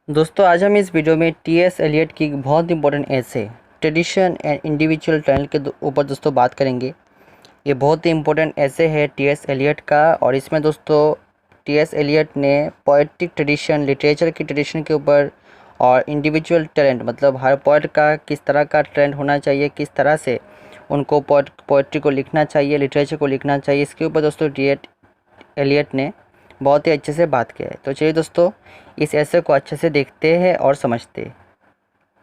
दोस्तों आज हम इस वीडियो में टी.एस. एलियट की एक बहुत इंपॉर्टेंट ऐसे ट्रेडिशन एंड इंडिविजुअल टैलेंट के ऊपर दोस्तों बात करेंगे। ये बहुत ही इंपॉर्टेंट ऐसे है टी.एस. एलियट का, और इसमें दोस्तों टी.एस. एलियट ने पोएटिक ट्रेडिशन, लिटरेचर की ट्रेडिशन के ऊपर और इंडिविजुअल टैलेंट मतलब हर पोएट का किस तरह का टैलेंट होना चाहिए, किस तरह से उनको पोएट्री को लिखना चाहिए, लिटरेचर को लिखना चाहिए, इसके ऊपर दोस्तों टी.एस. एलियट ने बहुत ही अच्छे से बात किया है। तो चलिए दोस्तों इस ऐसे को अच्छे से देखते हैं और समझते हैं।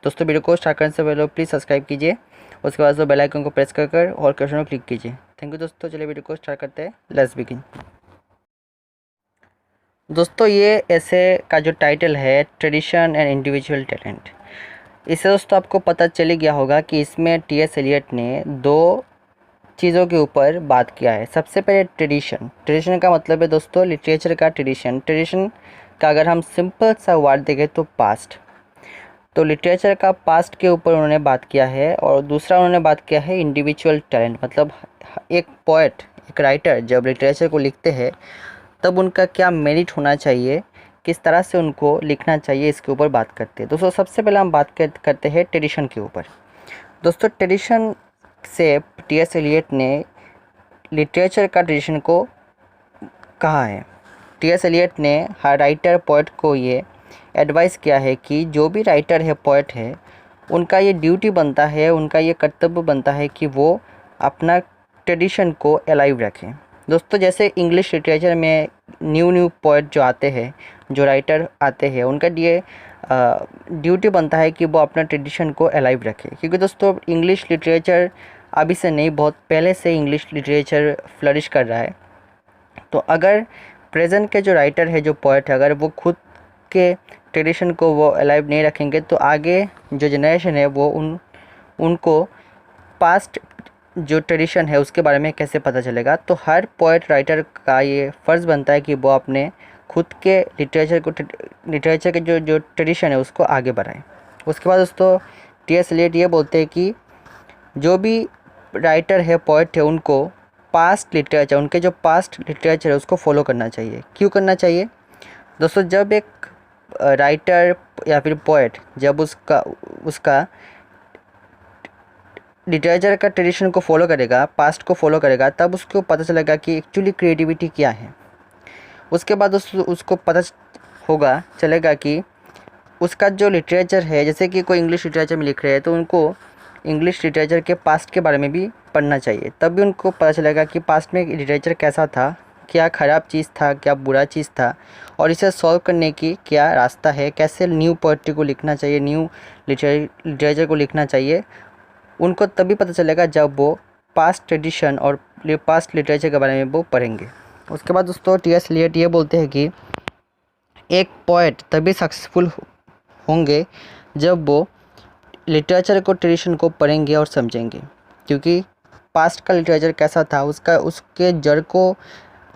दोस्तों वीडियो को स्टार्ट करने से पहले प्लीज़ सब्सक्राइब कीजिए, उसके बाद बेल आइकन को प्रेस कर और क्वेश्चन को क्लिक कीजिए। थैंक यू दोस्तों। चलिए वीडियो को स्टार्ट करते हैं। Let's begin. दोस्तों ये ऐसे का जो टाइटल है ट्रेडिशन एंड इंडिविजुअल टैलेंट, इससे दोस्तों आपको पता चल गया होगा कि इसमें टी.एस. एलियट ने दो चीज़ों के ऊपर बात किया है। सबसे पहले ट्रेडिशन का मतलब है दोस्तों लिटरेचर का ट्रेडिशन का अगर हम सिंपल सा वर्ड देखें तो पास्ट, तो लिटरेचर का पास्ट के ऊपर उन्होंने बात किया है। और दूसरा उन्होंने बात किया है इंडिविजुअल टैलेंट, मतलब एक पोएट, एक राइटर जब लिटरेचर को लिखते हैं तब उनका क्या मेरिट होना चाहिए, किस तरह से उनको लिखना चाहिए, इसके ऊपर बात करते हैं। दोस्तों सबसे पहले हम बात करते हैं ट्रेडिशन के ऊपर। दोस्तों ट्रेडिशन से टी.एस. एलियट ने लिटरेचर का ट्रेडिशन को कहा है। टी.एस. एलियट ने हर राइटर पोएट को ये एडवाइस किया है कि जो भी राइटर है, पोएट है, उनका ये ड्यूटी बनता है, उनका ये कर्तव्य बनता है कि वो अपना ट्रेडिशन को अलाइव रखें। दोस्तों जैसे इंग्लिश लिटरेचर में न्यू पोएट जो आते हैं, जो राइटर आते हैं, उनका ये ड्यूटी बनता है कि वो अपना ट्रेडिशन को अलाइव रखें। क्योंकि दोस्तों इंग्लिश लिटरेचर अभी से नहीं, बहुत पहले से इंग्लिश लिटरेचर फ्लरिश कर रहा है। तो अगर प्रेजेंट के जो राइटर है, जो पोएट है, अगर वो खुद के ट्रेडिशन को वो अलाइव नहीं रखेंगे तो आगे जो जनरेशन है वो उनको पास्ट जो ट्रेडिशन है उसके बारे में कैसे पता चलेगा। तो हर पोएट राइटर का ये फ़र्ज़ बनता है कि वो अपने खुद के लिटरेचर के जो ट्रेडिशन है उसको आगे बढ़ाएं। उसके बाद दोस्तों टी.एस. एलियट ये बोलते हैं कि जो भी राइटर है, पोएट है, उनको पास्ट लिटरेचर, उनके जो पास्ट लिटरेचर है उसको फॉलो करना चाहिए। क्यों करना चाहिए दोस्तों? जब एक राइटर या फिर पोएट जब उसका लिटरेचर का ट्रेडिशन को फॉलो करेगा, पास्ट को फॉलो करेगा, तब उसको पता चलेगा कि एक्चुअली क्रिएटिविटी क्या है। उसके बाद उसको पता चलेगा कि उसका जो लिटरेचर है, जैसे कि कोई इंग्लिश लिटरेचर में लिख रहे हैं तो उनको इंग्लिश लिटरेचर के पास्ट के बारे में भी पढ़ना चाहिए। तब भी उनको पता चलेगा कि पास्ट में लिटरेचर कैसा था, क्या ख़राब चीज़ था, क्या बुरा चीज़ था, और इसे सॉल्व करने की क्या रास्ता है, कैसे न्यू पोएट्री को लिखना चाहिए, न्यू लिटरेचर को लिखना चाहिए। उनको तभी पता चलेगा जब वो पास्ट ट्रेडिशन और पास्ट लिटरेचर के बारे में वो पढ़ेंगे। उसके बाद दोस्तों टी.एस. एलियट ये बोलते हैं कि एक पोएट तभी सक्सेसफुल होंगे जब वो लिटरेचर को, ट्रेडिशन को पढ़ेंगे और समझेंगे। क्योंकि पास्ट का लिटरेचर कैसा था उसके जड़ को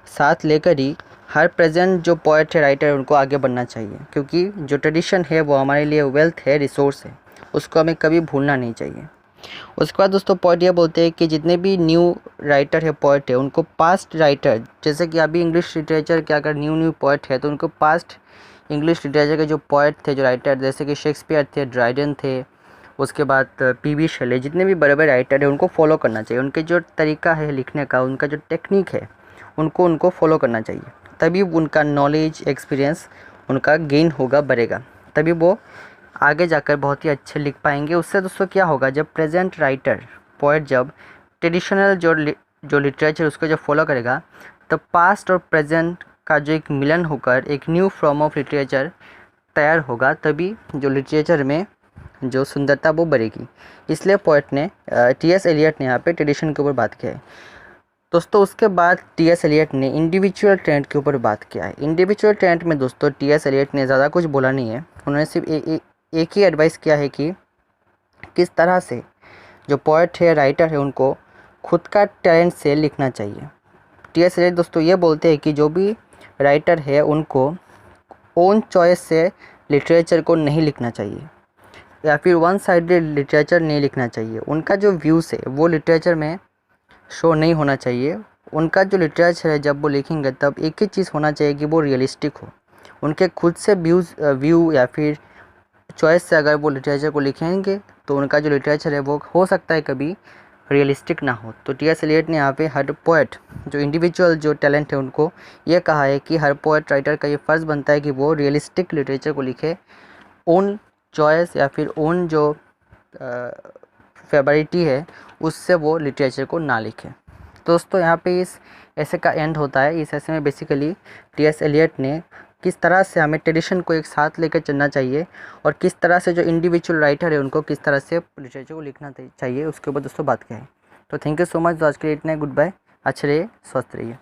साथ लेकर ही हर प्रेजेंट जो पोएट है, राइटर है, उनको आगे बढ़ना चाहिए। क्योंकि जो ट्रेडिशन है वो हमारे लिए वेल्थ है, रिसोर्स है, उसको हमें कभी भूलना नहीं चाहिए। उसके बाद दोस्तों पोएट ये बोलते हैं कि जितने भी न्यू राइटर है, पोएट है, उनको पास्ट राइटर, जैसे कि अभी इंग्लिश लिटरेचर के अगर न्यू पोएट है तो उनको पास्ट इंग्लिश लिटरेचर के जो पोएट थे, जो राइटर, जैसे कि शेक्सपियर थे, ड्राइडन थे, उसके बाद पी.बी. शेले, जितने भी बड़े बड़े राइटर हैं उनको फॉलो करना चाहिए। उनके जो तरीका है लिखने का, उनका जो टेक्निक है, उनको फॉलो करना चाहिए। तभी उनका नॉलेज, एक्सपीरियंस उनका गेन होगा, बढ़ेगा, तभी वो आगे जाकर बहुत ही अच्छे लिख पाएंगे। उससे दोस्तों क्या होगा, जब प्रेजेंट राइटर, पोएट जब ट्रेडिशनल जो लिटरेचर उसको जब फॉलो करेगा, तब पास्ट और प्रेजेंट का जो एक मिलन होकर एक न्यू फॉर्म ऑफ लिटरेचर तैयार होगा। तभी जो लिटरेचर में जो सुंदरता वो बढ़ेगी। इसलिए पोएट ने टी.एस. एलियट ने यहाँ पे ट्रेडिशन के ऊपर बात किया है। दोस्तों उसके बाद टी.एस. एलियट ने इंडिविजुअल टैलेंट के ऊपर बात किया है। इंडिविजुअल टैलेंट में दोस्तों टी.एस. एलियट ने ज़्यादा कुछ बोला नहीं है। उन्होंने सिर्फ एक ही एडवाइस किया है कि किस तरह से जो पोएट है, राइटर है, उनको खुद का टैलेंट से लिखना चाहिए। टी.एस. एलियट दोस्तों ये बोलते हैं कि जो भी राइटर है उनको ओन चॉइस से लिटरेचर को नहीं लिखना चाहिए या फिर वन साइडेड लिटरेचर नहीं लिखना चाहिए। उनका जो व्यूज़ है वो लिटरेचर में शो नहीं होना चाहिए। उनका जो लिटरेचर है जब वो लिखेंगे तब एक ही चीज़ होना चाहिए कि वो रियलिस्टिक हो। उनके खुद से व्यू या फिर चॉइस से अगर वो लिटरेचर को लिखेंगे तो उनका जो लिटरेचर है वो हो सकता है कभी रियलिस्टिक ना हो। तो टी एस एलियट ने यहाँ पे हर पोएट जो इंडिविजुअल जो टैलेंट है उनको ये कहा है कि हर पोएट राइटर का ये फ़र्ज़ बनता है कि वो रियलिस्टिक लिटरेचर को लिखे, ओन चॉइस या फिर ओन जो फेवरिटी है उससे वो लिटरेचर को ना लिखे। दोस्तों यहाँ पे इस ऐसे का एंड होता है। इस ऐसे में बेसिकली टी एस एलियट ने किस तरह से हमें ट्रेडिशन को एक साथ लेकर चलना चाहिए और किस तरह से जो इंडिविजुअल राइटर है उनको किस तरह से लिटरेचर को लिखना चाहिए उसके ऊपर दोस्तों बात करें। तो थैंक यू सो मच। आज के लिए इतना, गुड बाय, अच्छे रहिए, स्वस्थ रहिए।